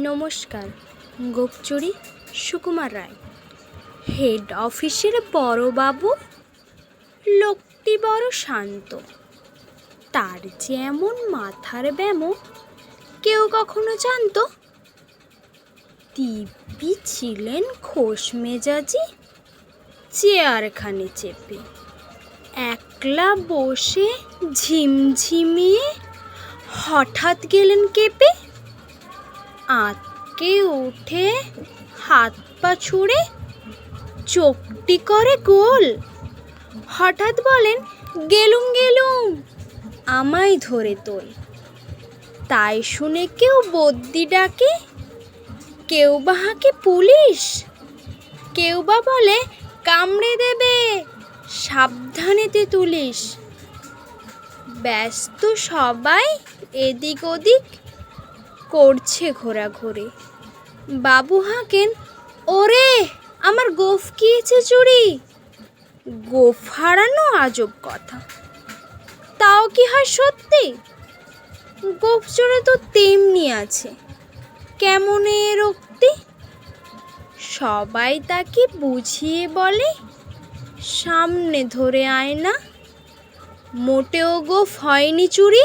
নমস্কার। গোপচুরি সুকুমার রায়। হেড অফিসের বড়বাবু লোকটি বড় শান্ত। তার যেমন মাথার ব্যামো কেউ কখনো জানত। দিব্যি ছিলেন খোশ মেজাজি, চেয়ারখানে চেপে একলা বসে ঝিমঝিমিয়ে হঠাৎ গেলেন কেঁপে। আঁতকে উঠে হাত পা ছুঁড়ে চোখটি করে গোল। হঠাৎ বলেন, গেলুম গেলুম, আমায় ধরে তোল। তাই শুনে কেউ বদ্যি ডাকে, কেউ বা হাঁকে পুলিশ, কেউ বা বলে কামড়ে দেবে, সাবধানেতে তুলিস। ব্যস্ত সবাই এদিক ওদিক করছে ঘোরাঘুরি। বাবু হাঁকেন, ওরে আমার গোঁফ গিয়েছে চুরি। গোঁফ হারানো আজব কথা, তাও কি হয় সত্যি? গোঁফ চোরে তো তেমনি আছে, কেমনে রক্তি। সবাই তাকে বুঝিয়ে বলে, সামনে ধরে আয় না, মোটেও গোঁফ হয়নি চুরি,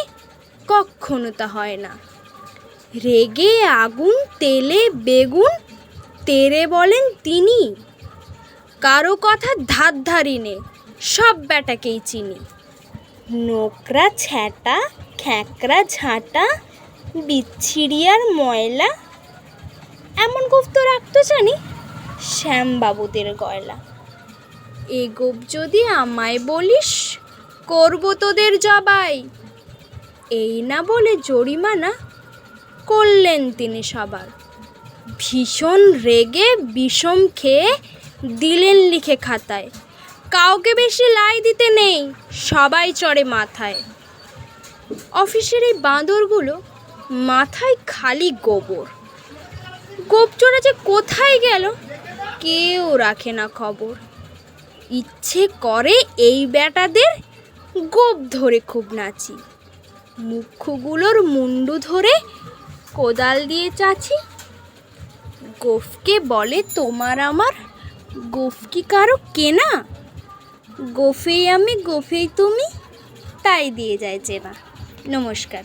কক্ষনো তা হয় না। রেগে আগুন তেলে বেগুন তেরে বলেন তিনি, কারো কথা ধার ধারি নে, সব ব্যাটাকেই চিনি। নোকরা ছ্যাটা খ্যাকরা ঝাঁটা বিচ্ছিরি আর ময়লা, এমন গোঁফ তো রাখতো জানি শ্যামবাবুদের গয়লা। এ গোঁফ যদি আমায় বলিস, করবো তোদের জবাই। এই না বলে জরিমানা করলেন তিনি সবার। ভীষণ রেগে বিষম খেয়ে দিলেন লিখে খাতায়, কাউকে বেশি লাই দিতে নেই, সবাই চড়ে মাথায়। অফিসের এই বাঁদরগুলো মাথায় খালি গোবর। গোপচোরা যে কোথায় গেল কেউ রাখে না খবর। ইচ্ছে করে এই ব্যাটাদের গোপ ধরে খুব নাচি, মুখগুলোর মুন্ডু ধরে কোদাল দিয়ে চাচি। গোফকে বলে তোমার আমার, গোফ কি কারো কেনা? গোফেই আমি গোফেই তুমি, তাই দিয়ে যায় চেনা। নমস্কার।